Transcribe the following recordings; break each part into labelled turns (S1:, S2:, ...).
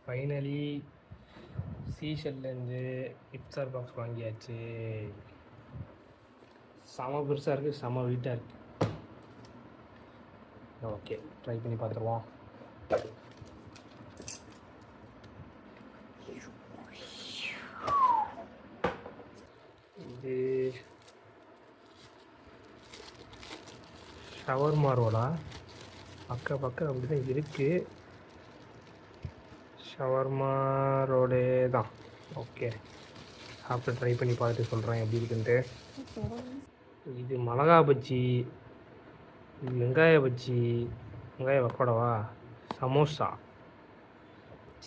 S1: Finally சீஷல்லேருந்து Izhar box வாங்கியாச்சு. செம பெருசாக இருக்குது, செம வெயிட்டாக இருக்குது. ஓகே, ட்ரை பண்ணி பார்த்துருவோம். இது ஷவர்மா ரோலா? பக்கம் அப்படி தான் இருக்குது. ஷவர்மா ரோலே தான். ஓகே, சாப்பிட்டு ட்ரை பண்ணி பார்த்துட்டு சொல்கிறேன் எப்படி இருக்குன்ட்டு. இது மிளகா பஜ்ஜி, இது வெங்காய பஜ்ஜி, வெங்காய பக்கோடாவா, சமோசா,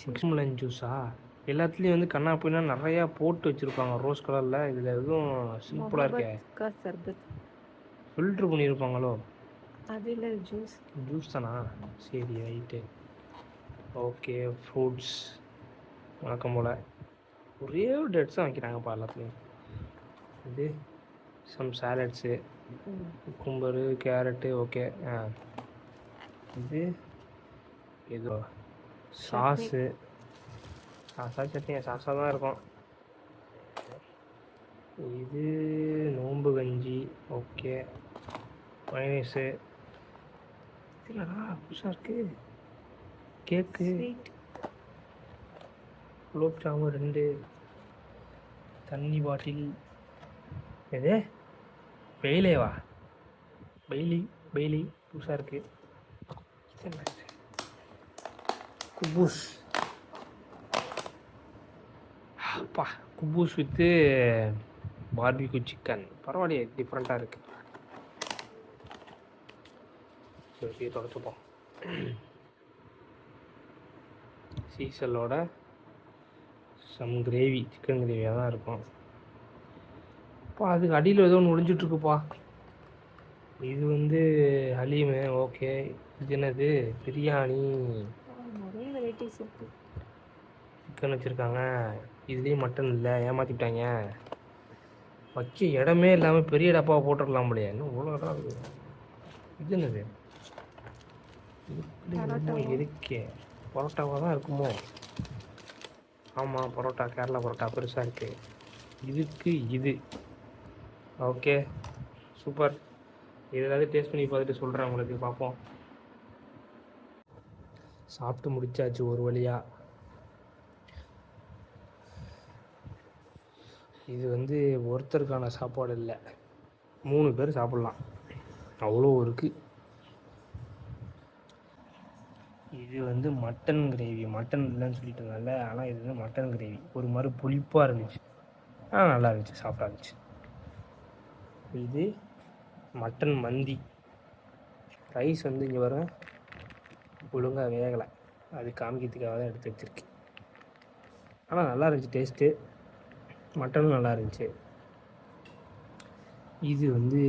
S1: சிக்ஸ்மலன் ஜூஸா, எல்லாத்துலேயும் வந்து கண்ணா பின்னா நிறையா போட்டு வச்சுருப்பாங்க ரோஸ் கலரில். இதில் எதுவும் சிம்பிளாக இருக்கே, ஃபில்ட்ரு பண்ணியிருப்பாங்களோ?
S2: அதில்
S1: ஜூஸ் தானா? சரி, ரைட்டு. ஓகே, ஃப்ரூட்ஸ் வழக்கம் போல் ஒரே ஒரு டேட்ஸும் வைக்கிறாங்கப்பா எல்லாத்துலேயும். இது some salads, cucumber, carrot. Okay. இது ஏதோ சாஸு, சட்னி சாஸாக தான் இருக்கும். இது நோம்பு கஞ்சி. Okay, minus. இல்லைடா, புதுசாக இருக்குது. கேக்கு, குலோப் ஜாமுன் 2, தண்ணி பாட்டில். எது பெயிலேவா? பெய்லி புதுசாக இருக்குது. குபூஸ், அப்பா, குபூஸ் வித்து பார்பிக்யூ சிக்கன். பரவாயில்லையே, டிஃப்ரெண்ட்டாக இருக்குது. சரி, தொடச்சுப்போம். சீசலோட சம் கிரேவி, சிக்கன் கிரேவியாக தான் இருக்கும். அப்பா, அதுக்கு அடியில் ஏதோ ஒன்று ஒழிஞ்சிட்ருக்குப்பா. இது வந்து ஹலீமு. ஓகே, இது என்னது? பிரியாணி. சிக்கன் வச்சுருக்காங்க. இதுலேயும் மட்டன் இல்லை, ஏமாற்றிட்டாங்க. வைக்க இடமே இல்லாமல் பெரிய டப்பாவை போட்டுடலாம் போலையா? இன்னும் இவ்வளோ இடம் இருக்குது. இது என்னது? இருக்கே, பரோட்டாவாக தான் இருக்குமோ? ஆமாம், பரோட்டா, கேரளா பரோட்டா பெருசாக இருக்குது. இதுக்கு இது. Okay, super. ஏதாவது டேஸ்ட் பண்ணி பார்த்துட்டு சொல்கிறேன் உங்களுக்கு. பார்ப்போம். சாப்பிட்டு முடிச்சாச்சு ஒரு வழியாக. இது வந்து ஒருத்தருக்கான சாப்பாடு இல்லை, 3 பேர் சாப்பிட்லாம், அவ்வளோ இருக்குது. இது வந்து மட்டன் கிரேவி. மட்டன் இல்லைன்னு சொல்லிட்டு இருந்தால, ஆனால் இது வந்து மட்டன் கிரேவி. ஒரு மாதிரி புளிப்பாக இருந்துச்சு, நல்லா இருந்துச்சு, சாஃப்டாக இருந்துச்சு. இது மட்டன் மந்தி. ரைஸ் வந்து இங்கே வர ஒழுங்காக வேகலை, அது காமிக்கிறதுக்காக தான் எடுத்து வச்சுருக்கேன். ஆனால் நல்லா இருந்துச்சு டேஸ்ட்டு, மட்டனும் நல்லா இருந்துச்சு. இது வந்து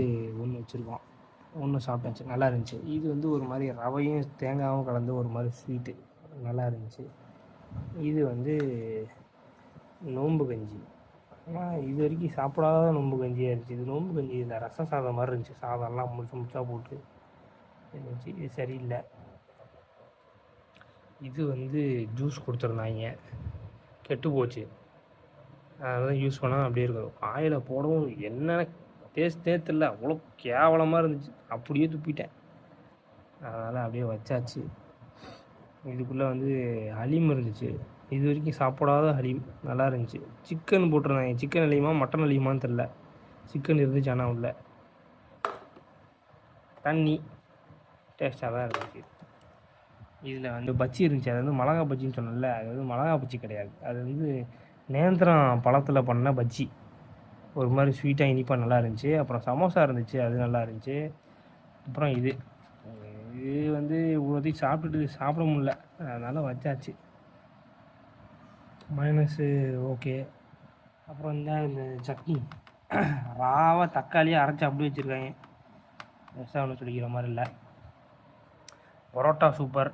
S1: ஒன்று வச்சுருக்கோம், ஒன்று சாப்பிட்டாச்சு, நல்லா இருந்துச்சு. இது வந்து ஒரு மாதிரி ரவையும் தேங்காயும் கலந்து ஒரு மாதிரி ஸ்வீட்டு, நல்லா இருந்துச்சு. இது வந்து நோம்பு கஞ்சி. ஆனால் இது வரைக்கும் சாப்பிடாத நோம்பு கஞ்சியாக இருந்துச்சு. இது நோம்பு கஞ்சி இல்லை, ரசம் சாதம் மாதிரி இருந்துச்சு. சாதம்லாம் முழுசாக போட்டு இருந்துச்சு. இது சரியில்லை. இது வந்து ஜூஸ் கொடுத்துருந்தாங்க, கெட்டு போச்சு. அதெல்லாம் யூஸ் பண்ணால் அப்படியே இருக்கும். ஆயில் போடவும் என்னென்ன டேஸ்ட்டே தெரியல, அவ்வளோ கேவலமாக இருந்துச்சு. அப்படியே துப்பிட்டேன், அதனால் அப்படியே வச்சாச்சு. இதுக்குள்ளே வந்து ஹலீம் இருந்துச்சு, இது வரைக்கும் சாப்பிடாத ஹலீம், நல்லா இருந்துச்சு. சிக்கன் போட்டிருந்தாங்க, சிக்கன் ஹலீமா மட்டன் ஹலீமான்னு தெரில. சிக்கன் இருந்துச்சு, ஆனால் உள்ள தண்ணி டேஸ்ட்டாக தான் இருந்துச்சு. இதில் வந்து பஜ்ஜி இருந்துச்சு, அது வந்து மிளகா பஜ்ஜின்னு சொன்னல, அது வந்து மிளகா பஜ்ஜி கிடையாது, அது வந்து நேந்திரம் பழத்தில் பண்ண பஜ்ஜி. ஒரு மாதிரி ஸ்வீட்டாக இனிப்பாக நல்லா இருந்துச்சு. அப்புறம் சமோசா இருந்துச்சு, அது நல்லா இருந்துச்சு. அப்புறம் இது வந்து இவ்வளோத்தையும் சாப்பிட முடியல, அதனால் வச்சாச்சு. மைனஸு. ஓகே. அப்புறம் இந்த சட்னி ராவாக தக்காளியை அரைச்சி அப்படி வச்சுருக்காங்க, பெருசாக ஒன்று சொல்லிக்கிற மாதிரி இல்லை. பரோட்டா சூப்பர்.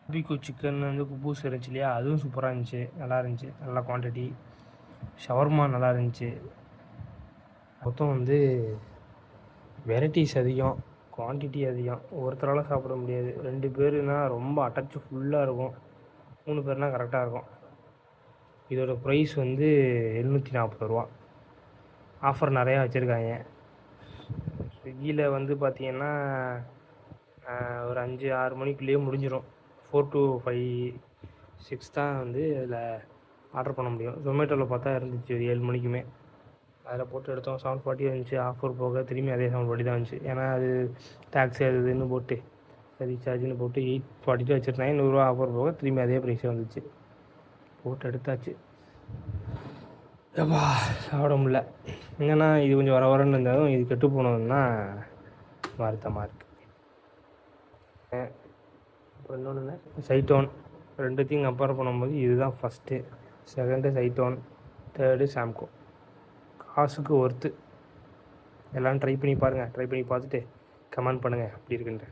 S1: பார்பிக்யூ சிக்கன் வந்து குபூஸ் இருந்துச்சு இல்லையா, அதுவும் சூப்பராக இருந்துச்சு, நல்லா இருந்துச்சு, நல்ல குவான்டிட்டி. ஷவர்மா நல்லா இருந்துச்சு. மொத்தம் வந்து வெரைட்டிஸ் அதிகம், குவான்டிட்டி அதிகம். ஒருத்தரால் சாப்பிட முடியாது, 2 பேருனா ரொம்ப அடைச்சி ஃபுல்லாக இருக்கும். 3 பேர்னால் கரெக்டாக இருக்கும். இதோட ப்ரைஸ் வந்து 740 ரூபா. ஆஃபர் நிறையா வச்சுருக்காங்க. ஸ்விக்கியில் வந்து பார்த்தீங்கன்னா ஒரு 5-6 மணிக்குள்ளேயே முடிஞ்சிடும். 4 to 5, 6 தான் வந்து இதில் ஆர்டர் பண்ண முடியும். ஜொமேட்டோவில் பார்த்தா இருந்துச்சு 7 மணிக்குமே. அதில் போட்டு எடுத்தோம். 740 இருந்துச்சு. ஆஃபர் போக திரும்பி அதே 740 தான் இருந்துச்சு. ஏன்னா அது டேக்ஸி அது இதுன்னு போட்டு ரீசார்ஜுன்னு போட்டு 842 வச்சுருந்தாங்க. 100 ரூபா ஆஃபர் போக திரும்பி அதே ப்ரைஸே வந்துச்சு. போட்டு எடுத்தாச்சு. எப்பா சாப்பிட முடியல. என்னென்னா இது கொஞ்சம் வர வரன்னு இருந்தாலும் இது கெட்டு போனதுன்னா வருத்தமாக இருக்குது. அப்புறம் இன்னொன்று சைட்டோன். ரெண்டுத்தையும் கம்பேர் பண்ணும்போது இதுதான் ஃபஸ்ட்டு. செகண்டு சைட்டோன், தேர்டு சாம்கோ. காசுக்கு ஒர்த்து. எல்லாம் ட்ரை பண்ணி பாருங்கள். ட்ரை பண்ணி பார்த்துட்டு கமெண்ட் பண்ணுங்கள் எப்படி இருக்குன்ட்டு.